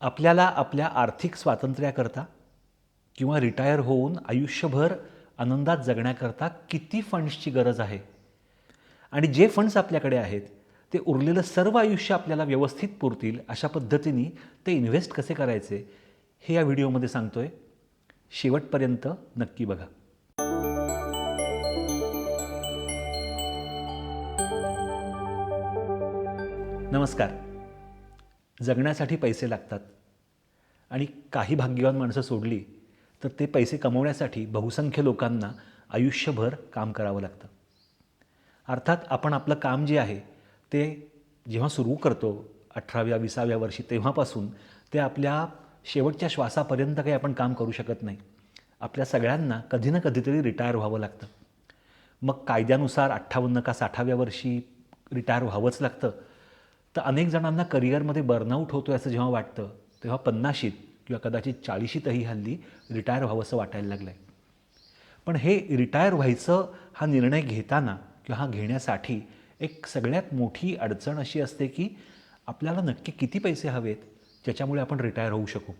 आपल्याला आपल्या आर्थिक स्वातंत्र्याकरता किंवा रिटायर होऊन आयुष्यभर आनंदात जगण्याकरता किती फंड्सची गरज आहे आणि जे फंड्स आपल्याकडे आहेत ते उरलेलं सर्व आयुष्य आपल्याला व्यवस्थित पुरतील अशा पद्धतीने ते इन्व्हेस्ट कसे करायचे हे या व्हिडिओमध्ये सांगतोय. शेवटपर्यंत नक्की बघा. नमस्कार. जगण्यासाठी पैसे लागतात आणि काही भाग्यवान माणसं सोडली तर ते पैसे कमवण्यासाठी बहुसंख्य लोकांना आयुष्यभर काम करावं लागतं. अर्थात आपण आपलं काम जे आहे ते जेव्हा सुरू करतो 18व्या-20व्या वर्षी तेव्हापासून ते आपल्या शेवटच्या श्वासापर्यंत काही आपण काम करू शकत नाही. आपल्या सगळ्यांना कधी ना कधीतरी रिटायर व्हावं लागतं. मग कायद्यानुसार 58 का 60व्या वर्षी रिटायर व्हावंच लागतं. तर अनेक जणांना करिअरमध्ये बर्नआउट होतो असं जेव्हा वाटतं तेव्हा 50शीत किंवा कदाचित 40शीतही हल्ली रिटायर व्हावं असं वाटायला लागलं आहे. पण हे रिटायर व्हायचं हा निर्णय घेताना किंवा हा घेण्यासाठी एक सगळ्यात मोठी अडचण अशी असते की आपल्याला नक्की किती पैसे हवेत ज्याच्यामुळे आपण रिटायर होऊ शकू.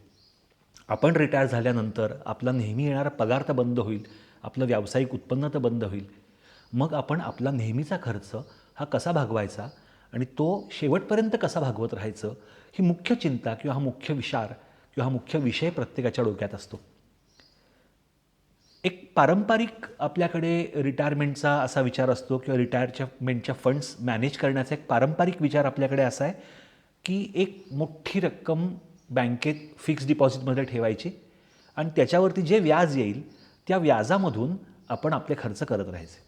आपण रिटायर झाल्यानंतर आपला नेहमी येणारा पगार तर बंद होईल, आपलं व्यावसायिक उत्पन्न तर बंद होईल. मग आपण आपला नेहमीचा खर्च हा कसा भागवायचा आणि तो शेवटपर्यंत कसा भागवत राहायचं ही मुख्य चिंता किंवा हा मुख्य विचार किंवा हा मुख्य विषय प्रत्येकाच्या डोक्यात असतो. एक पारंपरिक आपल्याकडे रिटायरमेंटचा असा विचार असतो किंवा रिटायरमेंटच्या फंड्स मॅनेज करण्याचा एक पारंपरिक विचार आपल्याकडे असा आहे की एक मोठी रक्कम बँकेत फिक्स डिपॉझिटमध्ये ठेवायची आणि त्याच्यावरती जे व्याज येईल त्या व्याजामधून आपण आपले खर्च करत राहायचे.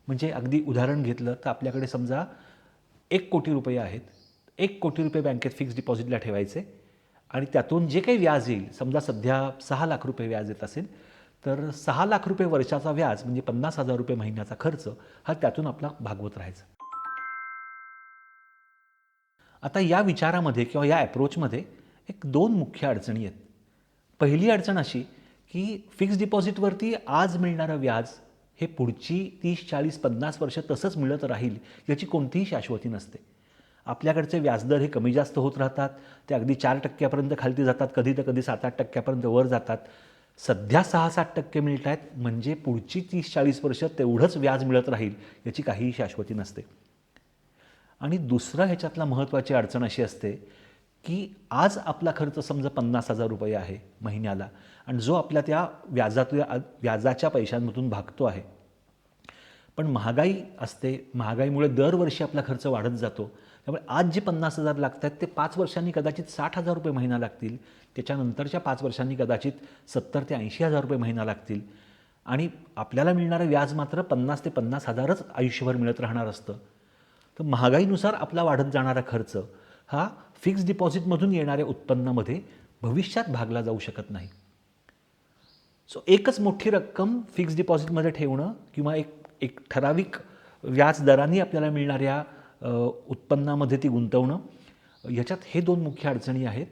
म्हणजे अगदी उदाहरण घेतलं तर आपल्याकडे समजा 1 कोटी रुपये आहेत. 1 कोटी रुपये बँकेत फिक्स डिपॉझिटला ठेवायचे आणि त्यातून जे काही व्याज येईल, समजा सध्या 6 लाख रुपये व्याज येत असेल तर 6 लाख रुपये वर्षाचा व्याज म्हणजे 50,000 रुपये महिन्याचा खर्च हा त्यातून आपला भागवत राहायचा. आता या विचारामध्ये किंवा या ॲप्रोचमध्ये एक 2 मुख्य अडचणी आहेत. पहिली अडचण अशी की फिक्स डिपॉझिटवरती आज मिळणारं व्याज हे पुढची 30, 40, 50 वर्ष तसंच मिळत राहील याची कोणतीही शाश्वती नसते. आपल्याकडचे व्याजदर हे कमी जास्त होत राहतात. ते अगदी 4% खालती जातात, कधी तर कधी 7-8% वर जातात. सध्या 6-7% मिळत आहेत म्हणजे पुढची 30-40 वर्ष तेवढंच व्याज मिळत राहील याची काहीही शाश्वती नसते. आणि दुसरं ह्याच्यातला महत्त्वाची अडचण अशी असते की आज आपला खर्च समजा 50,000 रुपये आहे महिन्याला आणि जो आपल्या त्या व्याजाच्या पैशांमधून भागतो आहे. पण महागाई असते, महागाईमुळे दरवर्षी आपला खर्च वाढत जातो. त्यामुळे आज जे 50,000 लागत आहेत ते 5 वर्षांनी कदाचित 60,000 रुपये महिना लागतील. त्याच्यानंतरच्या 5 वर्षांनी कदाचित 70,000 ते 80,000 रुपये महिना लागतील आणि आपल्याला मिळणारं व्याज मात्र 50,000 ते 50,000च आयुष्यभर मिळत राहणार असतं. तर महागाईनुसार आपला वाढत जाणारा खर्च हा फिक्स डिपॉझिटमधून येणाऱ्या उत्पन्नामध्ये भविष्यात भागला जाऊ शकत नाही. सो एकच मोठी रक्कम फिक्स डिपॉझिटमध्ये ठेवणं किंवा एक ठराविक व्याज दराने आपल्याला मिळणाऱ्या उत्पन्नामध्ये ती गुंतवणं ह्याच्यात हे 2 मुख्य अडचणी आहेत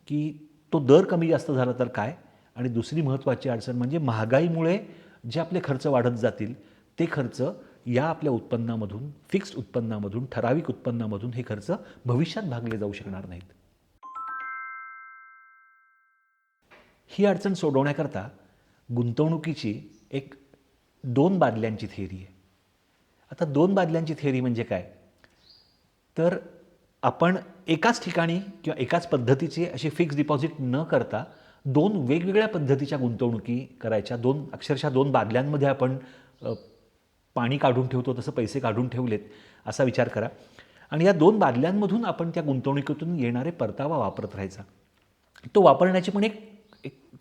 की तो दर कमी जास्त झाला तर काय आणि दुसरी महत्त्वाची अडचण म्हणजे महागाईमुळे जे आपले खर्च वाढत जातील ते खर्च या आपल्या उत्पन्नामधून, फिक्स्ड उत्पन्नामधून, ठराविक उत्पन्नामधून हे खर्च भविष्यात भागले जाऊ शकणार नाहीत. ही अडचण सोडवण्याकरता गुंतवणुकीची एक 2 बादल्यांची थिअरी आहे. आता 2 बादल्यांची थिअरी म्हणजे काय? तर आपण एकाच ठिकाणी किंवा एकाच पद्धतीची अशी फिक्स डिपॉझिट न करता 2 वेगवेगळ्या पद्धतीच्या गुंतवणुकी करायच्या. अक्षरशः 2 बादल्यांमध्ये आपण पाणी काढून ठेवतो तसं पैसे काढून ठेवलेत असा विचार करा आणि या 2 बादल्यांमधून आपण त्या गुंतवणुकीतून येणारे परतावा वापरत राहायचा. तो वापरण्याची पण एक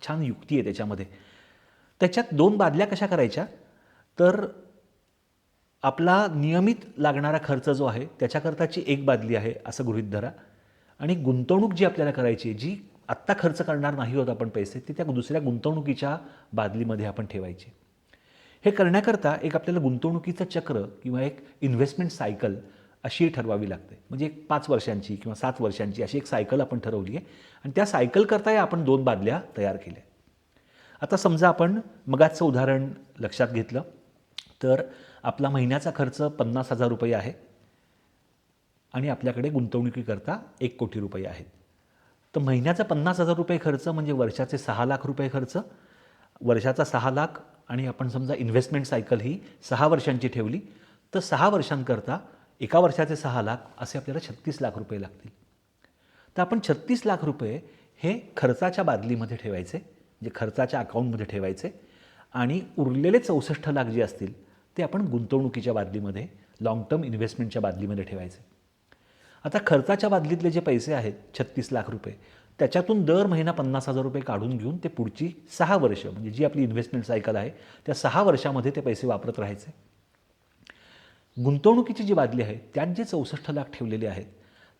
छान युक्ती आहे त्याच्यामध्ये. त्याच्यात 2 बादल्या कशा करायच्या तर आपला नियमित लागणारा खर्च जो आहे त्याच्याकरताची एक बादली आहे असं गृहीत धरा आणि गुंतवणूक जी आपल्याला करायची आहे, जी आत्ता खर्च करणार नाही होत आपण पैसे, ती त्या दुसऱ्या गुंतवणुकीच्या बादलीमध्ये आपण ठेवायची. हे करण्याकरता एक आपल्याला गुंतवणुकीचं चक्र किंवा एक इन्व्हेस्टमेंट सायकल अशी ठरवावी लागते. म्हणजे एक 5 वर्षांची किंवा 7 वर्षांची अशी एक सायकल आपण ठरवली आहे आणि त्या सायकल करता आपण 2 बादल्या तयार केल्या. आता समजा आपण मगाचचं उदाहरण लक्षात घेतलं तर आपला महिन्याचा खर्च 50,000 रुपये आहे आणि आपल्याकडे गुंतवणुकीकरता 1 कोटी रुपये आहेत. तर महिन्याचा 50,000 रुपये खर्च म्हणजे वर्षाचे 6 लाख रुपये खर्च. वर्षाचा 6 लाख आणि आपण समजा इन्व्हेस्टमेंट सायकल ही 6 वर्षांची ठेवली तर 6 वर्षांकरता एका वर्षाचे 6 लाख असे आपल्याला 36 लाख रुपये लागतील. तर आपण 36 लाख रुपये हे खर्चाच्या बादलीमध्ये ठेवायचे, म्हणजे खर्चाच्या अकाउंटमध्ये ठेवायचे आणि उरलेले 64 लाख जे असतील ते आपण गुंतवणुकीच्या बादलीमध्ये, लाँग टर्म इन्व्हेस्टमेंटच्या बादलीमध्ये ठेवायचे. आता खर्चाच्या बादलीतले जे पैसे आहेत 36 लाख रुपये, त्याच्यातून दर महिना 50,000 रुपये काढून घेऊन ते पुढची 6 वर्ष म्हणजे जी आपली इन्व्हेस्टमेंट सायकल आहे त्या 6 वर्षामध्ये ते पैसे वापरत राहायचे. गुंतवणुकीची जी बादली आहे त्यात जे 64 लाख ठेवलेले आहेत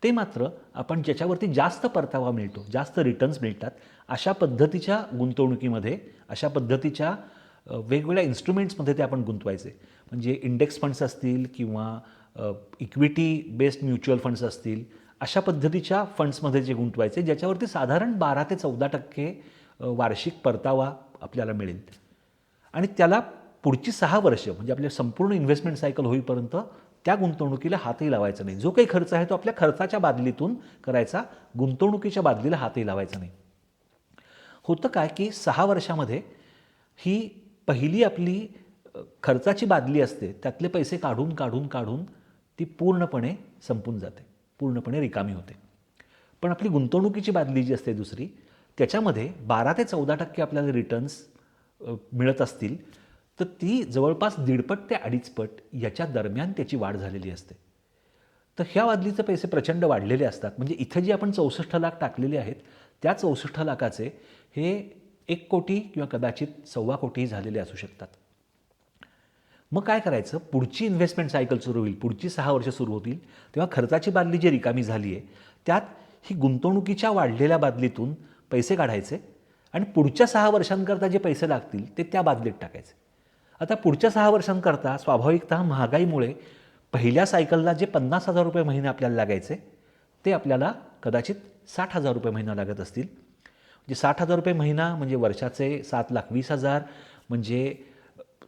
ते मात्र आपण ज्याच्यावरती जास्त परतावा मिळतो, जास्त रिटर्न्स मिळतात, अशा पद्धतीच्या गुंतवणुकीमध्ये, अशा पद्धतीच्या वेगवेगळ्या इन्स्ट्रुमेंट्समध्ये ते आपण गुंतवायचे. म्हणजे इंडेक्स फंड्स असतील किंवा इक्विटी बेस्ड म्युच्युअल फंड्स असतील, अशा पद्धतीच्या फंड्समध्ये जे गुंतवायचे ज्याच्यावरती साधारण 12 ते 14% वार्षिक परतावा आपल्याला मिळेल. आणि त्याला पुढची 6 वर्ष म्हणजे आपल्या संपूर्ण इन्व्हेस्टमेंट सायकल होईपर्यंत त्या गुंतवणुकीला हातही लावायचा नाही. जो काही खर्च आहे तो आपल्या खर्चाच्या बादलीतून करायचा, गुंतवणुकीच्या बादलीला हातही लावायचा नाही. होतं काय की 6 वर्षामध्ये ही पहिली आपली खर्चाची बादली असते, त्यातले पैसे काढून काढून काढून ती पूर्णपणे संपून जाते, पूर्णपणे रिकामी होते. पण आपली गुंतवणुकीची बादली जी असते दुसरी, त्याच्यामध्ये 12 ते 14% आपल्याला रिटर्न्स मिळत असतील तर ती जवळपास 1.5 ते 2.5 पट याच्या दरम्यान त्याची वाढ झालेली असते. तर ह्या बादलीचे पैसे प्रचंड वाढलेले असतात. म्हणजे इथं जे आपण 64 लाख टाकलेले आहेत त्या 64 लाखाचे हे 1 कोटी किंवा कदाचित 1.25 कोटीही झालेले असू शकतात. मग काय करायचं, पुढची इन्व्हेस्टमेंट सायकल सुरू होईल, पुढची 6 वर्ष सुरू होतील तेव्हा खर्चाची बादली जी रिकामी झाली आहे त्यात ही गुंतवणुकीच्या वाढलेल्या बादलीतून पैसे काढायचे आणि पुढच्या 6 वर्षांकरता जे पैसे लागतील ते त्या बादलीत टाकायचे. आता पुढच्या 6 वर्षांकरता स्वाभाविकतः महागाईमुळे पहिल्या सायकलला जे 50,000 रुपये महिना आपल्याला लागायचे ते आपल्याला कदाचित 60,000 रुपये महिना लागत असतील. म्हणजे 60,000 रुपये महिना म्हणजे वर्षाचे 7,20,000 म्हणजे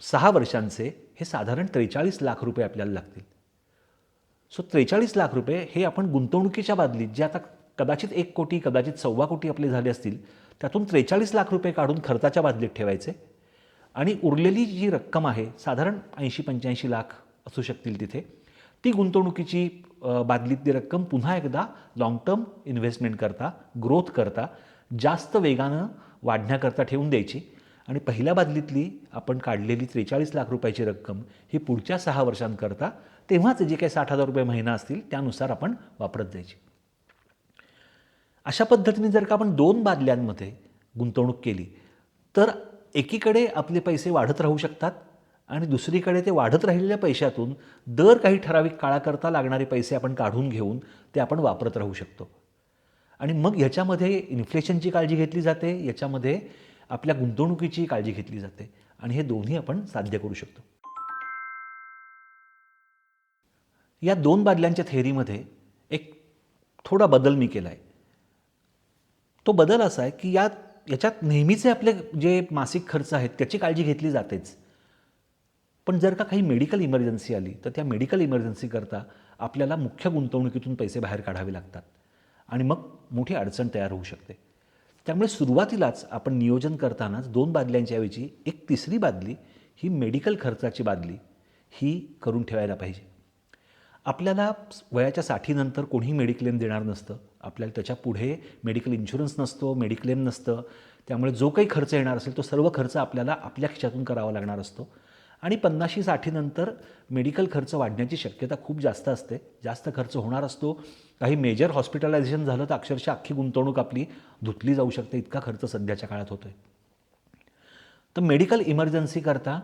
6 वर्षांचे हे साधारण 43 लाख रुपये आपल्याला लागतील. सो 43 लाख रुपये हे आपण गुंतवणुकीच्या बादलीत जे आता कदाचित 1 कोटी कदाचित 1.25 कोटी आपले झाले असतील त्यातून 43 लाख रुपये काढून खर्चाच्या बादलीत ठेवायचे आणि उरलेली जी रक्कम आहे साधारण 80-85 लाख असू शकतील तिथे, ती गुंतवणुकीची बादलीतली रक्कम पुन्हा एकदा लाँग टर्म इन्व्हेस्टमेंट करता, ग्रोथ करता, जास्त वेगानं वाढण्याकरता ठेवून द्यायची आणि पहिल्या बादलीतली आपण काढलेली 43 लाख रुपयाची रक्कम ही पुढच्या 6 वर्षांकरता तेव्हाच जे काही 60,000 रुपये महिना असतील त्यानुसार आपण वापरत जायची. अशा पद्धतीने जर का आपण 2 बादल्यांमध्ये गुंतवणूक केली तर एकीकडे आपले पैसे वाढत राहू शकतात आणि दुसरीकडे ते वाढत राहिलेल्या पैशातून दर काही ठराविक काळाकरता लागणारे पैसे आपण काढून घेऊन ते आपण वापरत राहू शकतो. आणि मग ह्याच्यामध्ये इन्फ्लेशनची काळजी घेतली जाते, याच्यामध्ये आपल्या गुंतवणुकीची काळजी घेतली जाते आणि हे दोन्ही आपण साध्य करू शकतो. या 2 बादल्यांच्या थेअरीमध्ये एक थोडा बदल मी केला आहे. तो बदल असा आहे की याच्यात नेहमीचे आपले जे मासिक खर्च आहेत त्याची काळजी घेतली जातेच, पण जर का काही मेडिकल इमर्जन्सी आली तर त्या मेडिकल इमर्जन्सीकरता आपल्याला मुख्य गुंतवणुकीतून पैसे बाहेर काढावे लागतात आणि मग मोठी अडचण तयार होऊ शकते. त्यामुळे सुरुवातीलाच आपण नियोजन करतानाच 2 बादल्यांच्या ऐवजी एक तिसरी बादली ही मेडिकल खर्चाची बादली ही करून ठेवायला पाहिजे. आपल्याला वयाच्या 60 नंतर कोणीही मेडिक्लेम देणार नसतं, आपल्याला त्याच्या पुढे मेडिकल इन्शुरन्स नसतो, मेडिक्लेम नसतं, त्यामुळे जो काही खर्च येणार असेल तो सर्व खर्च आपल्याला आपल्या खिशातून करावा लागणार असतो आणि 50-60 नंतर मेडिकल खर्च वाढण्याची शक्यता खूप जास्त असते, जास्त खर्च होणार असतो. काही मेजर हॉस्पिटलायझेशन झालं तर अक्षरशः अख्खी गुंतवणूक आपली धुतली जाऊ शकते, इतका खर्च सध्याच्या काळात होतोय. तर मेडिकल इमर्जन्सीकरता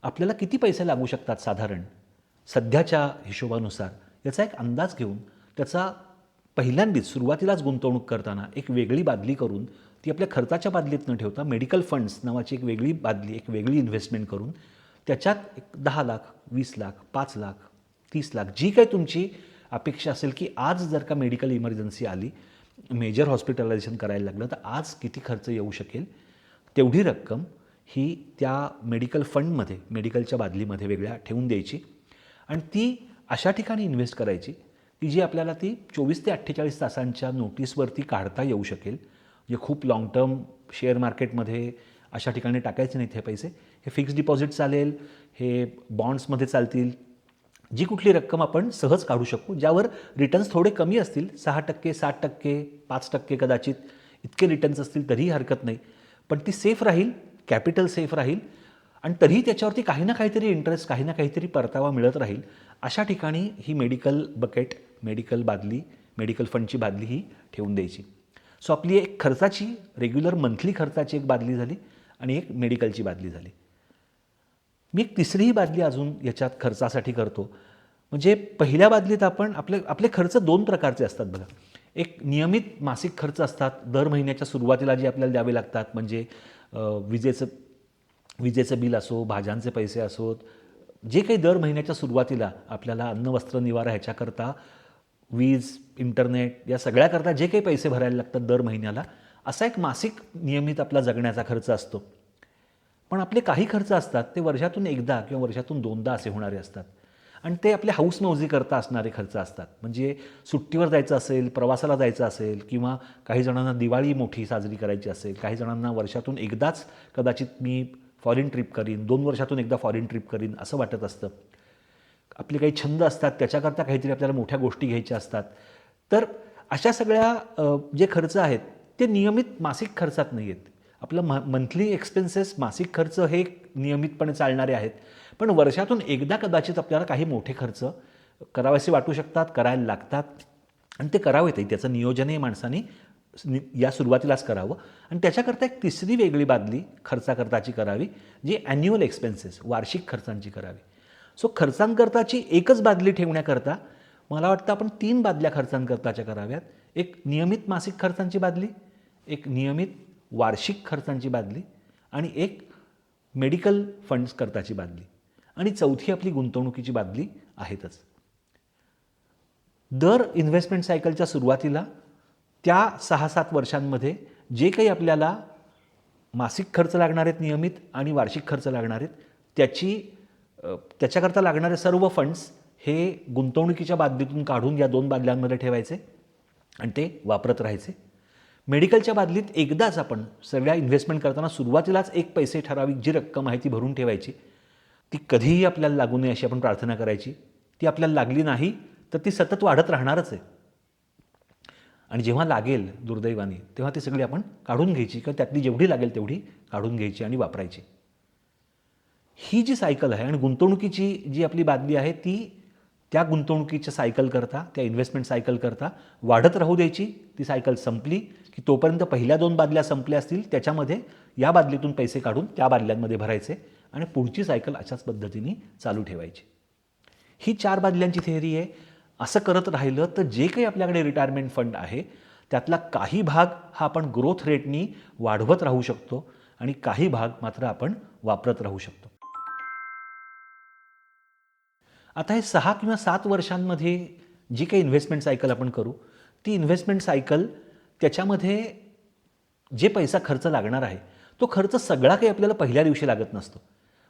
आपल्याला किती पैसे लागू शकतात साधारण सध्याच्या हिशोबानुसार याचा एक अंदाज घेऊन त्याचा पहिल्यांदाच सुरुवातीलाच गुंतवणूक करताना एक वेगळी बादली करून ती आपल्या खर्चाच्या बादलीत न ठेवता मेडिकल फंड्स नावाची एक वेगळी बादली, एक वेगळी इन्व्हेस्टमेंट करून त्याच्यात एक 10 लाख, 20 लाख, 5 लाख, 30 लाख जी काही तुमची अपेक्षा असेल की आज जर का मेडिकल इमर्जन्सी आली, मेजर हॉस्पिटलायझेशन करायला लागलं तर आज किती खर्च येऊ शकेल तेवढी रक्कम ही त्या मेडिकल फंडमध्ये, मेडिकलच्या बादलीमध्ये वेगळ्या ठेवून द्यायची आणि ती अशा ठिकाणी इन्व्हेस्ट करायची की जी आपल्याला ती 24 ते 48 तासांच्या नोटीसवरती काढता येऊ शकेल. म्हणजे खूप लाँग टर्म शेअर मार्केटमध्ये अशा ठिकाणी टाकायचे नाहीत हे पैसे. हे फिक्स्ड डिपॉझिट चालेल, हे बॉन्ड्समध्ये चालतील. जी कुठली रक्कम आपण सहज काढू शकू, ज्यावर रिटर्न्स थोडे कमी असतील, 6%, 7%, 5% कदाचित इतके रिटर्न्स असतील तरीही हरकत नाही. पण ती सेफ राहील, कॅपिटल सेफ राहील आणि तरीही त्याच्यावरती काही ना काहीतरी इंटरेस्ट, काही ना काहीतरी परतावा मिळत राहील. अशा ठिकाणी ही मेडिकल बकेट, मेडिकल बादली, मेडिकल फंडची बादली ही ठेवून द्यायची. सो आपली एक खर्चाची, रेग्युलर मंथली खर्चाची एक बादली झाली आणि एक मेडिकलची बादली झाली. मी एक तिसरीही बादली अजून याच्यात खर्चासाठी करतो. म्हणजे पहिल्या बादलीत आपण आपले खर्च 2 प्रकारचे असतात बघा. एक नियमित मासिक खर्च असतात, दर महिन्याच्या सुरुवातीला जे आपल्याला द्यावे लागतात. म्हणजे विजेचं बिल असो, भाज्यांचे पैसे असोत, जे काही दर महिन्याच्या सुरुवातीला आपल्याला अन्न, वस्त्र, निवारा ह्याच्याकरता, वीज, इंटरनेट या सगळ्याकरता जे काही पैसे भरायला लागतात दर महिन्याला, असा एक मासिक नियमित आपला जगण्याचा खर्च असतो. पण आपले काही खर्च असतात ते वर्षातून एकदा किंवा वर्षातून 2दा असे होणारे असतात आणि ते आपल्या हौसमौजी करता असणारे खर्च असतात. म्हणजे सुट्टीवर जायचं असेल, प्रवासाला जायचं असेल किंवा काही जणांना दिवाळी मोठी साजरी करायची असेल, काही जणांना वर्षातून एकदाच कदाचित मी फॉरेन ट्रिप करीन, 2 वर्षातून एकदा फॉरेन ट्रिप करीन असं वाटत असतं. आपले काही छंद असतात, त्याच्याकरता काहीतरी आपल्याला मोठ्या गोष्टी घ्यायच्या असतात. तर अशा सगळ्या जे खर्च आहेत ते नियमित मासिक खर्चात नाही आहेत. आपलं मंथली एक्सपेन्सेस, मासिक खर्च हे नियमितपणे चालणारे आहेत. पण वर्षातून एकदा कदाचित आपल्याला काही मोठे खर्च करावेसे वाटू शकतात, करायला लागतात आणि ते करावेतही. त्याचं नियोजनही माणसाने या सुरुवातीलाच करावं आणि त्याच्याकरता एक तिसरी वेगळी बादली खर्चाकरताची करावी, जी ॲन्युअल एक्सपेन्सेस, वार्षिक खर्चांची करावी. सो खर्चांकरताची एकच बादली ठेवण्याकरता मला वाटतं आपण 3 बादल्या खर्चांकरताच्या कराव्यात. एक नियमित मासिक खर्चांची बादली, एक नियमित वार्षिक खर्चांची बादली आणि एक मेडिकल फंड्स करताची बादली आणि चौथी आपली गुंतवणुकीची बादली आहेतच. दर इन्व्हेस्टमेंट सायकलच्या सुरुवातीला त्या 6-7 वर्षांमध्ये जे काही आपल्याला मासिक खर्च लागणार आहेत नियमित आणि वार्षिक खर्च लागणार आहेत त्याच्याकरता लागणारे सर्व फंड्स हे गुंतवणुकीच्या बादलीतून काढून या 2 बादल्यांमध्ये ठेवायचे आणि ते वापरत राहायचे. मेडिकलच्या बादलीत एकदाच आपण सगळ्या इन्व्हेस्टमेंट करताना सुरुवातीलाच एक पैसे ठराविक जी रक्कम आहे ती भरून ठेवायची. ती कधीही आपल्याला लागू नये अशी आपण प्रार्थना करायची. ती आपल्याला लागली नाही तर ती सतत वाढत राहणारच आहे आणि जेव्हा लागेल दुर्दैवाने तेव्हा ती सगळी आपण काढून घ्यायची किंवा त्यातली जेवढी लागेल तेवढी काढून घ्यायची आणि वापरायची. ही जी सायकल आहे आणि गुंतवणुकीची जी आपली बादली आहे ती त्या गुंतवणुकीच्या सायकल करता, त्या इन्व्हेस्टमेंट सायकल करता वाढत राहू द्यायची. ती सायकल संपली की तोपर्यंत पहिल्या 2 बादल्या संपल्या असतील त्याच्यामध्ये या बादलीतून पैसे काढून त्या बादल्यांमध्ये भरायचे आणि पुढची सायकल अशाच पद्धतीने चालू ठेवायची. ही 4 बादल्यांची थिअरी आहे. असं करत राहिलं तर जे काही आपल्याकडे रिटायरमेंट फंड आहे त्यातला काही भाग हा आपण ग्रोथ रेटनी वाढवत राहू शकतो आणि काही भाग मात्र आपण वापरत राहू शकतो. आता हे 6 किंवा 7 वर्षांमध्ये जी काही इन्व्हेस्टमेंट सायकल आपण करू ती इन्व्हेस्टमेंट सायकल त्याच्यामध्ये जे पैसा खर्च लागणार आहे तो खर्च सगळा काही आपल्याला पहिल्या दिवशी लागत नसतो.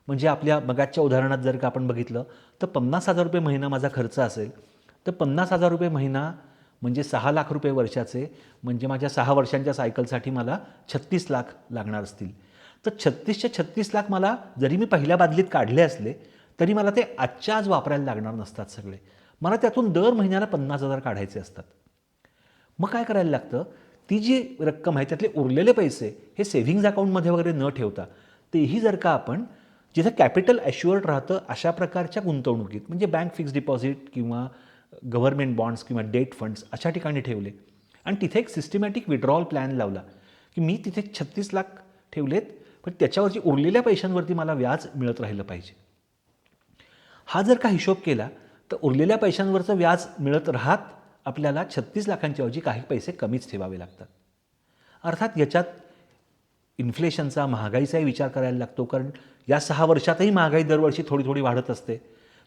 म्हणजे आपल्या मगाच्या उदाहरणात जर का आपण बघितलं तर 50,000 रुपये महिना माझा खर्च असेल तर 50,000 रुपये महिना म्हणजे 6 लाख रुपये वर्षाचे, म्हणजे माझ्या 6 वर्षांच्या सायकलसाठी मला 36 लाख लागणार असतील. तर 36च्या 36 लाख मला जरी मी पहिल्या बादलीत काढले असले तरी मला ते आजच्या आज वापरायला लागणार नसतात सगळे. मला त्यातून दर महिन्याला 50,000 काढायचे असतात. मग काय करायला लागतं, ती जी रक्कम आहे त्यातले उरलेले पैसे हे सेव्हिंग्ज अकाउंटमध्ये वगैरे न ठेवता तेही जर का आपण जिथे कॅपिटल ॲश्युअर्ड राहतं अशा प्रकारच्या गुंतवणुकीत म्हणजे बँक फिक्स्ड डिपॉझिट किंवा गव्हर्नमेंट बॉन्ड्स किंवा डेट फंड्स अशा ठिकाणी ठेवले आणि तिथे एक सिस्टमॅटिक विड्रॉल प्लॅन लावला की मी तिथे 36 लाख ठेवलेत पण त्याच्यावरची उरलेल्या पैशांवरती मला व्याज मिळत राहिलं पाहिजे. हा जर का हिशोब केला तर उरलेल्या पैशांवरचं व्याज मिळत राहत आपल्याला 36 लाखांच्या ऐवजी काही पैसे कमीच ठेवावे लागतात. अर्थात याच्यात इन्फ्लेशनचा, महागाईचाही विचार करायला लागतो, कारण या 6 वर्षातही महागाई दरवर्षी थोडी थोडी वाढत असते.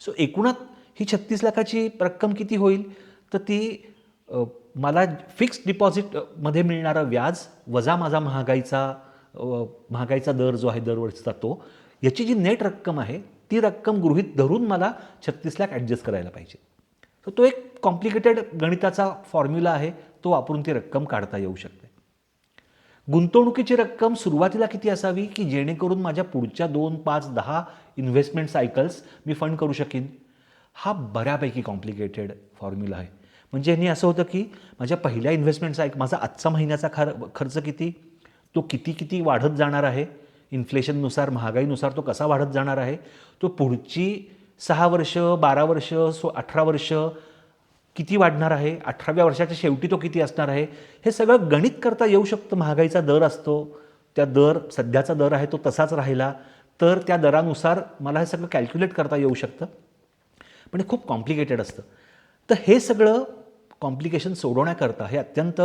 सो एकूणात ही 36 लाखाची रक्कम किती होईल तर ती मला फिक्स्ड डिपॉझिटमध्ये मिळणारं व्याज वजा माझा महागाईचा दर जो आहे दरवर्षीचा तो, याची जी नेट रक्कम आहे ती रक्कम गृहीत धरून मला 36 लाख ॲडजस्ट करायला पाहिजे. तर तो एक कॉम्प्लिकेटेड गणिताचा फॉर्म्युला आहे, तो वापरून ती रक्कम काढता येऊ शकते. गुंतवणुकीची रक्कम सुरुवातीला किती असावी की जेणेकरून माझ्या पुढच्या 2, 5, 10 इन्व्हेस्टमेंट सायकल्स मी फंड करू शकीन? हा बऱ्यापैकी कॉम्प्लिकेटेड फॉर्म्युला आहे. म्हणजे ह्यानी असं होतं की माझ्या पहिल्या इन्व्हेस्टमेंट सायकल, माझा आजचा महिन्याचा खर्च किती, तो किती वाढत जाणार आहे, इन्फ्लेशननुसार, महागाईनुसार तो कसा वाढत जाणार आहे, तो पुढची 6 वर्ष, 12 वर्ष, 18 वर्ष किती वाढणार आहे, 18व्या वर्षाच्या शेवटी तो किती असणार आहे, हे सगळं गणित करता येऊ शकतं. महागाईचा दर असतो, त्या सध्याचा दर आहे तो तसाच राहिला तर त्या दरानुसार मला हे सगळं कॅल्क्युलेट करता येऊ शकतं. पण हे खूप कॉम्प्लिकेटेड असतं. तर हे सगळं कॉम्प्लिकेशन सोडवण्याकरता हे अत्यंत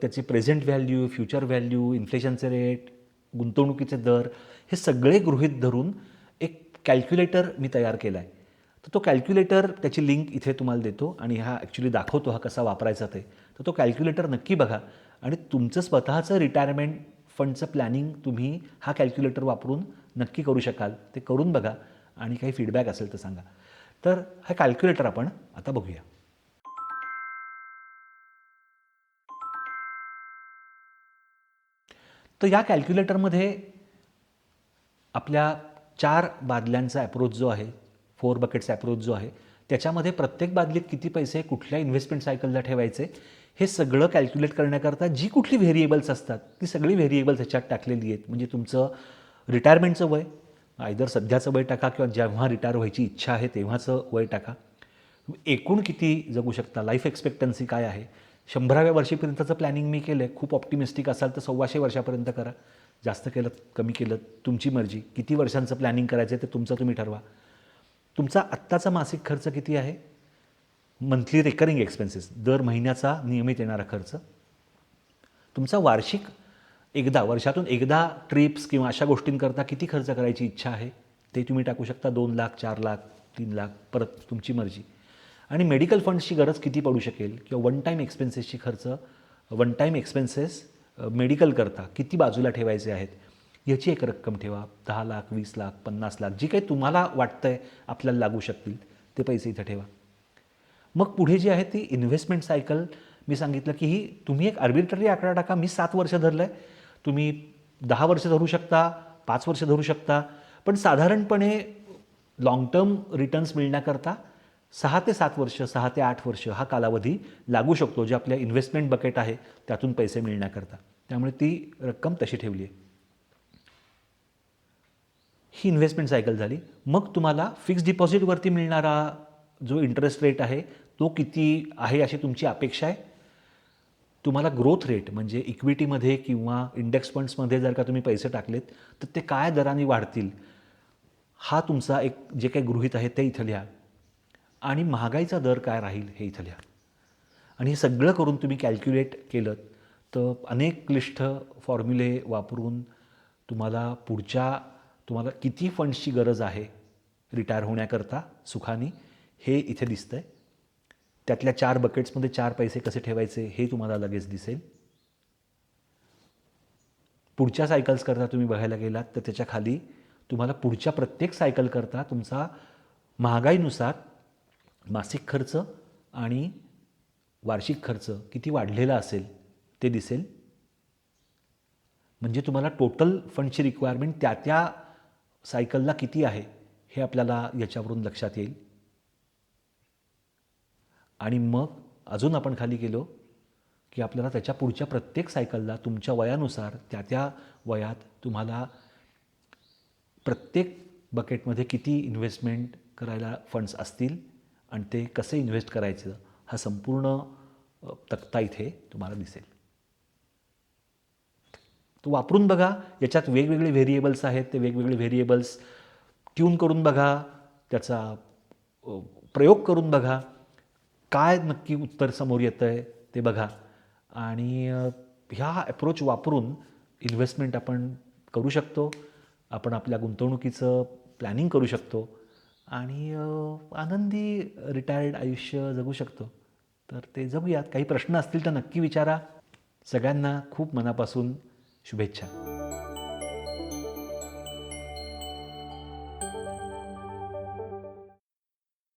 त्याची प्रेझेंट व्हॅल्यू, फ्युचर व्हॅल्यू, इन्फ्लेशनचे रेट, गुंतवणुकीचे दर, हे सगळे गृहीत धरून एक कॅल्क्युलेटर मी तयार केला आहे. तर तो कॅल्क्युलेटर, त्याची लिंक इथे तुम्हाला देतो आणि हा ॲक्च्युली दाखवतो हा कसा वापरायचा ते. तर तो कॅल्क्युलेटर नक्की बघा आणि तुमचं स्वतःचं रिटायरमेंट फंडचं प्लॅनिंग तुम्ही हा कॅल्क्युलेटर वापरून नक्की करू शकाल. ते करून बघा आणि काही फीडबॅक असेल तर सांगा. तर हा कॅल्क्युलेटर आपण आता बघूया. तर या कॅल्क्युलेटरमध्ये आपल्या 4 बादल्यांचा अप्रोच जो आहे, 4 बकेट्स अप्रोच जो आहे, त्याच्यामध्ये प्रत्येक बादलीत किती पैसे कुठल्या इन्व्हेस्टमेंट सायकलला ठेवायचे हे सगळं कॅल्क्युलेट करण्याकरता जी कुठली व्हेरिएबल्स असतात ती सगळी व्हेरिएबल्स ह्याच्यात टाकलेली आहेत. म्हणजे तुमचं रिटायरमेंटचं वय, आयदर सध्याचं वय टाका किंवा जेव्हा रिटायर व्हायची इच्छा आहे तेव्हाचं वय टाका. एकूण किती जगू शकता, लाईफ एक्सपेक्टन्सी काय आहे, 100व्या वर्षीपर्यंतचं प्लॅनिंग मी केलं आहे. खूप ऑप्टिमिस्टिक असाल तर 125 वर्षापर्यंत करा, जास्त केलं कमी केलं तुमची मर्जी. किती वर्षांचं प्लॅनिंग करायचं आहे ते तुमचं तुम्ही ठरवा. तुमचा आत्ताचा मासिक खर्च किती आहे, मंथली रिकरिंग एक्सपेन्सेस, दर महिन्याचा नियमित येणारा खर्च, तुमचा वार्षिक वर्षातून एकदा ट्रिप्स किंवा अशा गोष्टींकरता किती खर्च करायची इच्छा आहे ते तुम्ही टाकू शकता. 2 लाख, 4 लाख, 3 लाख, परत तुमची मर्जी. आणि मेडिकल फंड्सची गरज किती पडू शकेल किंवा वन टाईम एक्सपेन्सेसची वन टाईम एक्सपेन्सेस मेडिकल करता किती बाजूला ठेवायचे आहेत याची एक रक्कम ठेवा. 10 लाख, 20 लाख, 50 लाख, जी काही तुम्हाला वाटतंय आपल्याला लागू शकतील ते पैसे इथं ठेवा. मग पुढे जी आहे ती इन्व्हेस्टमेंट सायकल, मी सांगितलं की ही तुम्ही एक आर्बिट्ररी आकडा टाका. मी 7 वर्ष धरलं आहे, तुम्ही 10 वर्ष धरू शकता, 5 वर्ष धरू शकता, पण साधारणपणे लाँग टर्म रिटर्न्स मिळण्याकरता 6 ते 7 वर्ष, 6 ते 8 वर्ष हा कालावधी लागू शकतो, जे आपल्या इन्व्हेस्टमेंट बकेट आहे त्यातून पैसे मिळण्याकरता. त्यामुळे ती रक्कम तशी ठेवली आहे. ही इन्व्हेस्टमेंट सायकल झाली. मग तुम्हाला फिक्स्ड डिपॉझिटवरती मिळणारा जो इंटरेस्ट रेट आहे तो किती आहे अशी तुमची अपेक्षा आहे. तुम्हाला ग्रोथ रेट म्हणजे इक्विटीमध्ये किंवा इंडेक्स फंड्समध्ये जर का तुम्ही पैसे टाकलेत तर ते काय दराने वाढतील हा तुमचा एक जे काही गृहीत आहे ते इथं लिहा. आणि महागाईचा दर काय राहील हे इथं लिहा. आणि हे सगळं करून तुम्ही कॅल्क्युलेट केलं तर अनेक क्लिष्ट फॉर्म्युले वापरून तुम्हाला किती फंड्सची गरज आहे रिटायर होण्याकरता सुखाने हे इथे दिसतं आहे. त्यातल्या 4 बकेट्समध्ये 4 पैसे कसे ठेवायचे हे तुम्हाला लगेच दिसेल. पुढच्या सायकल्स करता तुम्ही बघायला गेलात तर त्याच्या खाली तुम्हाला पुढच्या प्रत्येक सायकल करता तुमचा महागाईनुसार मासिक खर्च आणि वार्षिक खर्च किती वाढलेला असेल ते दिसेल. म्हणजे तुम्हाला टोटल फंडची रिक्वायरमेंट त्या सायकलला किती आहे हे आपल्याला याच्यावरून लक्षात येईल. आणि मग अजून आपण खाली गेलो की आपल्याला त्याच्या पुढच्या प्रत्येक सायकलला तुमच्या वयानुसार त्या वयात तुम्हाला प्रत्येक बकेटमध्ये किती इन्व्हेस्टमेंट करायला फंड्स असतील आणि ते कसे इन्व्हेस्ट करायचं हा संपूर्ण तक्ता इथे तुम्हाला दिसेल. तो वापरून बघा. याच्यात वेगवेगळे व्हेरिएबल्स आहेत, ते वेगवेगळे व्हेरिएबल्स ट्यून करून बघा, त्याचा प्रयोग करून बघा, काय नक्की उत्तर समोर येतं आहे ते बघा. आणि ह्या अप्रोच वापरून इन्व्हेस्टमेंट आपण करू शकतो. आपण आपल्या गुंतवणुकीचं प्लॅनिंग करू शकतो आणि आनंदी रिटायर्ड आयुष्य जगू शकतो. तर ते जगूयात. काही प्रश्न असतील तर नक्की विचारा. सगळ्यांना खूप मनापासून शुभेच्छा.